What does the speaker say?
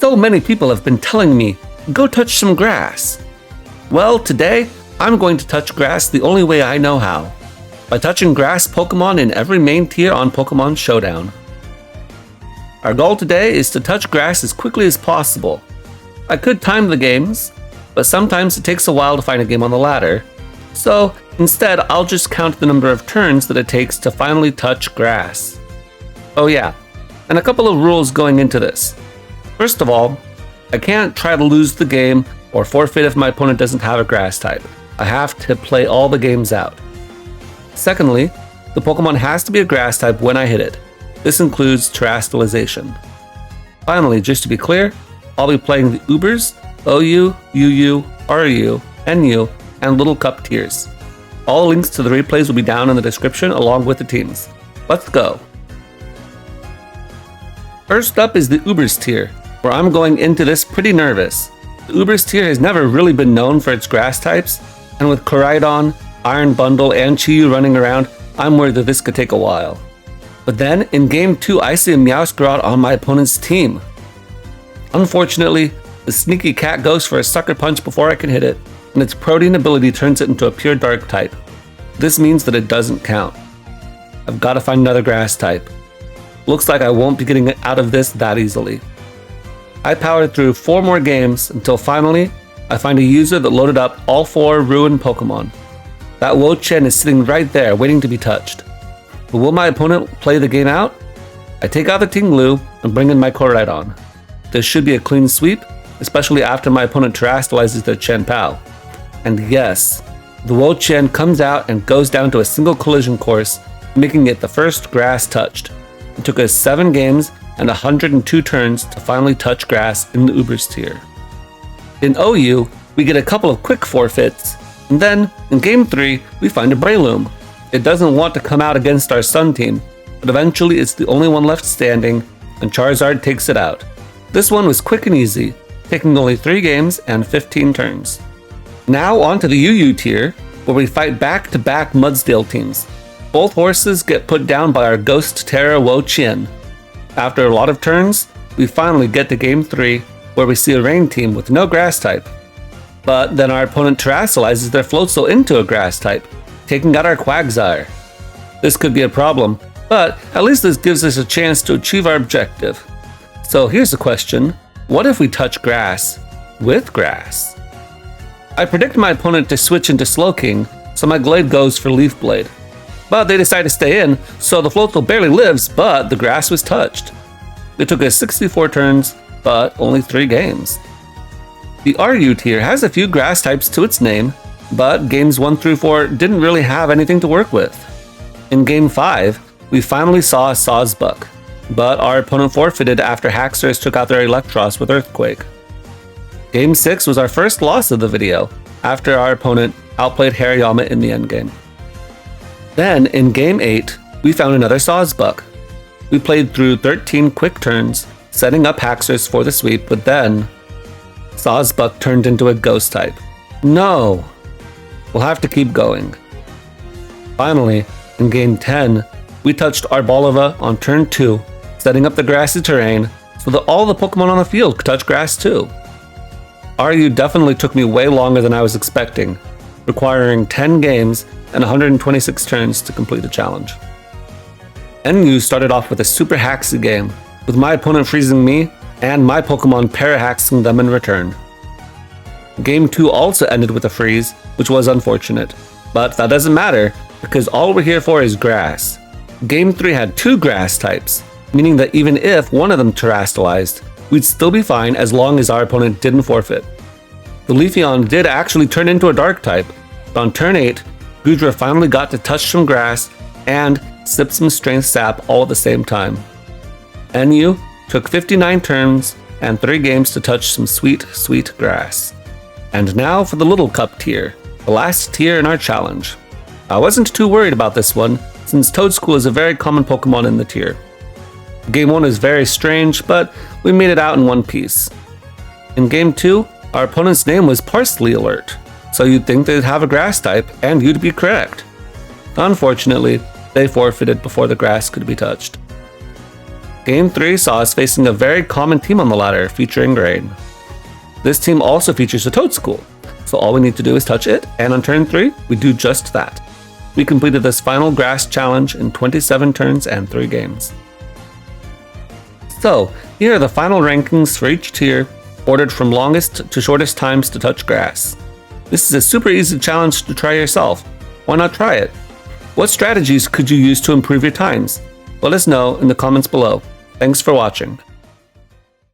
So many people have been telling me, go touch some grass. Well, today, I'm going to touch grass the only way I know how, by touching grass Pokemon in every main tier on Pokemon Showdown. Our goal today is to touch grass as quickly as possible. I could time the games, but sometimes it takes a while to find a game on the ladder, so instead I'll just count the number of turns that it takes to finally touch grass. Oh yeah, and a couple of rules going into this. First of all, I can't try to lose the game or forfeit if my opponent doesn't have a grass type. I have to play all the games out. Secondly, the Pokemon has to be a grass type when I hit it. This includes terrestrialization. Finally, just to be clear, I'll be playing the Ubers, OU, UU, RU, NU, and Little Cup tiers. All links to the replays will be down in the description along with the teams. Let's go! First up is the Ubers tier, where I'm going into this pretty nervous. The Ubers tier has never really been known for its grass types, and with Koraidon, Iron Bundle, and Chi-Yu running around, I'm worried that this could take a while. But then, in Game 2, I see a Meowscarada on my opponent's team. Unfortunately, the sneaky cat goes for a Sucker Punch before I can hit it, and its Protean ability turns it into a pure Dark type. This means that it doesn't count. I've got to find another grass type. Looks like I won't be getting out of this that easily. I powered through 4 more games until finally, I find a user that loaded up all 4 ruined Pokemon. That Wo-Chien is sitting right there, waiting to be touched. But will my opponent play the game out? I take out the Tinglu and bring in my Koraidon. This should be a clean sweep, especially after my opponent terrestrializes their Chien-Pao. And yes, the Wo-Chien comes out and goes down to a single collision course, making it the first grass touched. It took us 7 games and 102 turns to finally touch grass in the Ubers tier. In OU, we get a couple of quick forfeits, and then, in Game 3, we find a Breloom. It doesn't want to come out against our Sun team, but eventually it's the only one left standing, and Charizard takes it out. This one was quick and easy, taking only 3 games and 15 turns. Now on to the UU tier, where we fight back-to-back Mudsdale teams. Both horses get put down by our Ghost Terra Wo-Chien. After a lot of turns, we finally get to Game 3, where we see a Rain team with no grass type. But then our opponent terrestrializes their Floatzel into a grass type, taking out our Quagsire. This could be a problem, but at least this gives us a chance to achieve our objective. So here's the question, what if we touch grass with grass? I predict my opponent to switch into Slowking, so my Glade goes for Leaf Blade. But they decide to stay in, so the Floatzel barely lives, but the grass was touched. It took us 64 turns, but only 3 games. The RU tier has a few grass types to its name, but games 1 through 4 didn't really have anything to work with. In Game 5, we finally saw a Sawsbuck, but our opponent forfeited after Haxorus took out their Electros with Earthquake. Game 6 was our first loss of the video, after our opponent outplayed Hariyama in the endgame. Then, in Game 8, we found another Sawsbuck. We played through 13 quick turns, setting up Haxorus for the sweep, but then Sawsbuck turned into a Ghost type. No! We'll have to keep going. Finally, in Game 10, we touched Arboliva on turn 2, setting up the grassy terrain so that all the Pokemon on the field could touch grass too. RU definitely took me way longer than I was expecting, requiring 10 games and 126 turns to complete the challenge. NU started off with a super haxy game, with my opponent freezing me and my Pokemon para-haxing them in return. Game 2 also ended with a freeze, which was unfortunate, but that doesn't matter because all we're here for is grass. Game 3 had 2 grass types, meaning that even if one of them terrestrialized, we'd still be fine as long as our opponent didn't forfeit. The Leafeon did actually turn into a Dark type, but on turn 8, Goodra finally got to touch some grass and sip some Strength Sap all at the same time. NU took 59 turns and 3 games to touch some sweet, sweet grass. And now for the Little Cup tier, the last tier in our challenge. I wasn't too worried about this one, since Toedscool is a very common Pokemon in the tier. Game 1 is very strange, but we made it out in one piece. In Game 2, our opponent's name was Parsley Alert, so you'd think they'd have a grass type, and you'd be correct. Unfortunately, they forfeited before the grass could be touched. Game 3 saw us facing a very common team on the ladder, featuring Rain. This team also features a Toadstool, so all we need to do is touch it, and on turn 3, we do just that. We completed this final grass challenge in 27 turns and 3 games. So, here are the final rankings for each tier, ordered from longest to shortest times to touch grass. This is a super easy challenge to try yourself. Why not try it? What strategies could you use to improve your times? Let us know in the comments below. Thanks for watching.